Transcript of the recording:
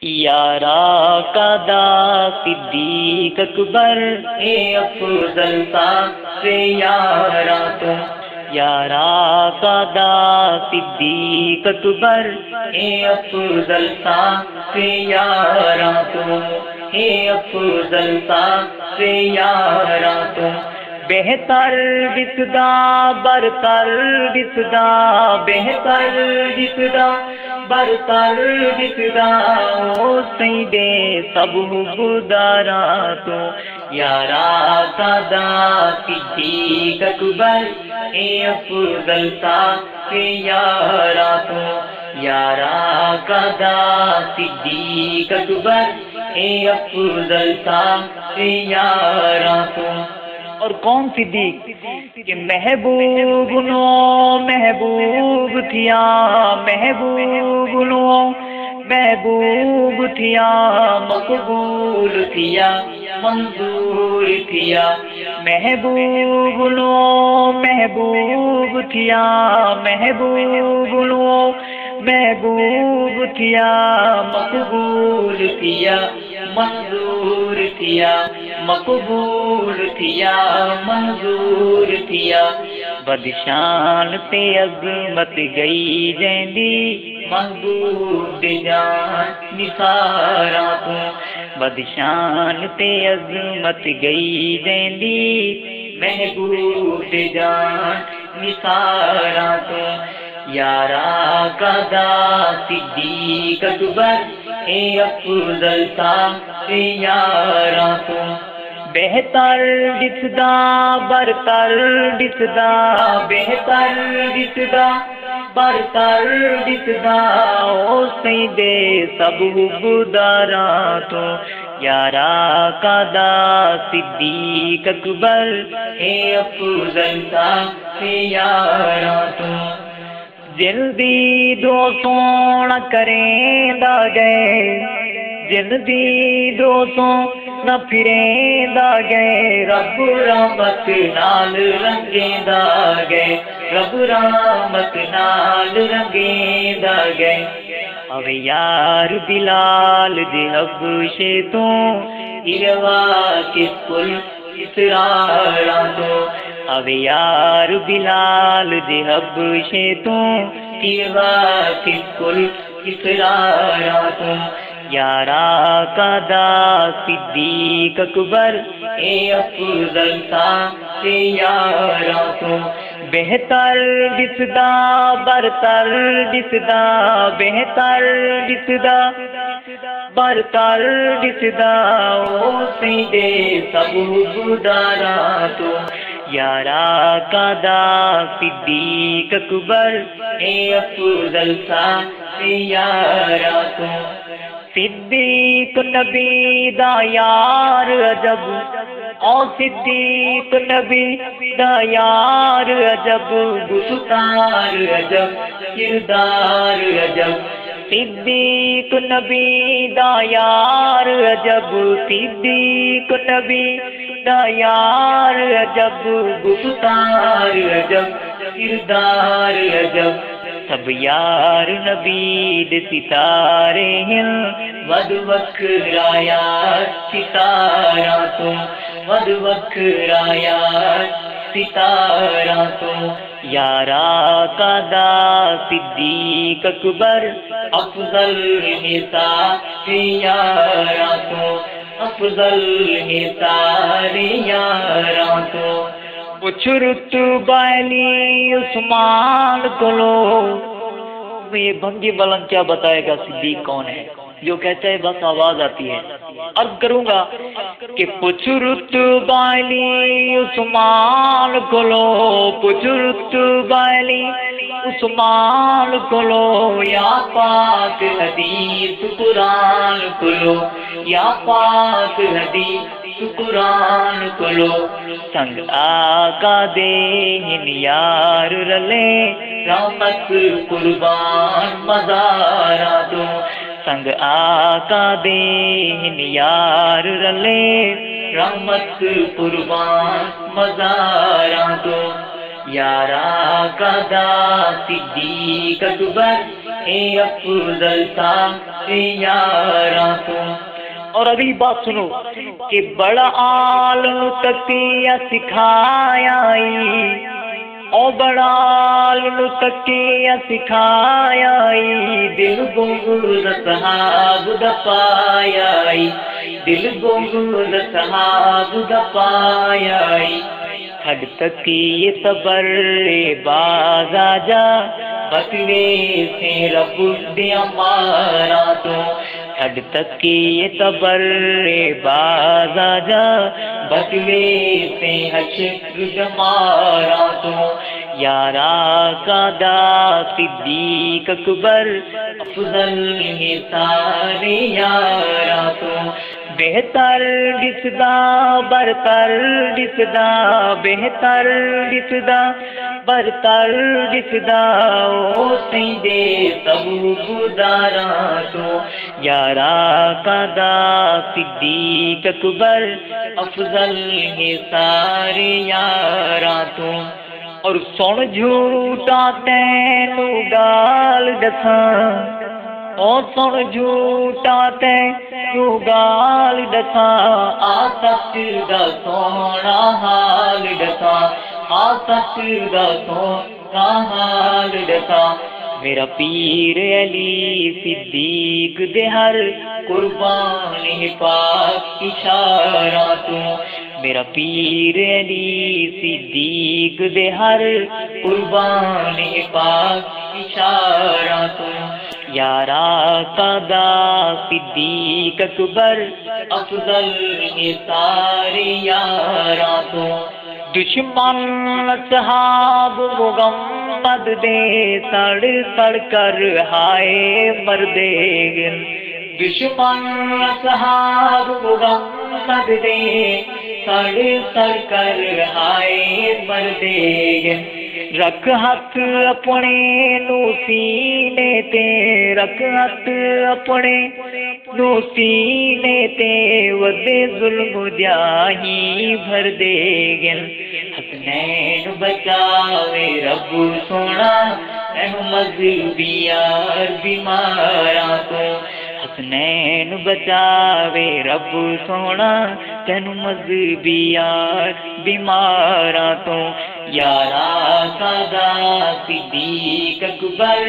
یارا قدا صدیق اکبر اے افضل صاحب یارا تو، یارا قدا صدیق اکبر اے افضل صاحب یارا تو، اے افضل صاحب یارا تو، بہتر بسدا برتر بسدا، بہتر بسدا برتر بسدا، او سیدے سب حبدارا تو، یارا قدا صدیق اکبر اے افضل صاحب یارا تو، یارا قدا صدیق اکبر اے افضل صاحب یارا تو۔ اور کون صدیق کہ محبوب نو محبوب تھیا، محبوب نو محبوب تھیا، مقبول تھیا منظور تھیا، محبوب نو محبوب تھیا، محبوب نو محبوب تھیا، مقبول تھیا منظور تھیا، مقبول تھیا منظور تھیا، بدشان تے عظمت گئی جیندی محبوب جان نثارا تو، بدشان تے عظمت گئی جیندی محبوب جان نثارا تو، یارا قدا صدیق اکبر اے افضل صاحب یارا تو، بہتر دسدا برتر دسدا، بہتر دسدا برتر دسدا، او سیدے سب حبدارا تو، یارا قدا صدیق اکبر اے افضل صاحب یارا تو، جلدی دو سونا کریں دا گئے، جلدی دو سو نہ پھریں دا گئے، رب رحمت نال رنگیں دا گئے، رب رحمت نال رنگیں دا گئے، اب یار بلال دے حبشے تو، اروا کس کل اسرارا تو، اب یار بلال دے حبشے تو، اروا کس کل اسرارا تو، یارا قدا صدیق اکبر اے افضل صاحب یارا تو، بہتر دسدا برتر دسدا، بہتر دسدا برتر دسدا، او سیدے سب حبدارا تو، یارا قدا صدیق اکبر اے افضل صاحب یارا تو، صدیق نبی دا یار عجب، او صدیق نبی دا یار عجب، گفتار عجب کردار عجب، صدیق نبی دا یار عجب، صدیق نبی دا یار عجب، گفتار عجب کردار عجب، سب یار نبی دے ستارے ہیں، ود وکھرا یار ستارہ تو، ود وکھرا یار ستارہ تو، یارا قدا صدیق اکبر افضل نثار یارا تو، افضل نثار یارا تو، پوچھ رتبہ علی عثمان کلو، یہ بھنگی بلند کیا بتائے گا صدیق کون ہے، جو کہتا ہے بس آواز آتی ہے، عرض کروں گا کہ پوچھ رتبہ علی عثمان کلو، پوچھ رتبہ علی عثمان کلو، یا پاک حدیث قرآن کلو، یا پاک حدیث قرآن کلو، سنگ آقا دے ہن یار رلے، رحمت قربان مزارا تو، سنگ آقا دے ہن یار رلے، رحمت قربان مزارا تو، یارا قدا صدیق اکبر اے افضل صاحب یاراں تو۔ اور اگلی بات سنو کہ بڑا عالم تقیہ سکھایا او بڑا عالم تقیہ سکھایا دل بغض صحاب دا پایا دل بغض صحاب دا پایا کھڈ تقیہ صبر باز آ جا بتوے سے رب دیا مارا تو کھڈ تقیہ صبر باز آ جا بتوے سے حشر مارا تو یارا قادہ صدیق اکبر افضل ہے سارے یارا تو بہتر دسدا برتر دسدا بہتر دسدا برتر دسدا او سیدے سب گزاراں تو یارا قادہ صدیق اکبر افضل ہے سارے یاراں تو۔ اور سن جھوٹا تینو گال دساں او سن جھوٹا تینو گال دساں آ سچ دا سونا حال دساں آ سچ دا سونا حال دساں میرا پیر علی صدیق دے ہر قربان پاک اشارہ تو میرا پیر علی صدیق دے ہر قربان پاک اشارہ تو یارا قادہ صدیق اکبر افضل ہے سارے یاراں تو دشمن اصحاب محمد دے سڑ سڑ کر ہائے مردے گن دشمن اصحاب محمد دے سڑ سڑ کر ہائے مردے گن رکھ ہاتھ اپنے نو سینے تے رکھ ہاتھ اپنے نو سینے تے ودے ظلم جاہی بھر دے گن حسنین بچاوے رب سونا مذہبی یار بیماراں تو حسنین بچاوے رب سونا تینو مذہبی یار بیماراں تو یارا قادہ صدیق اکبر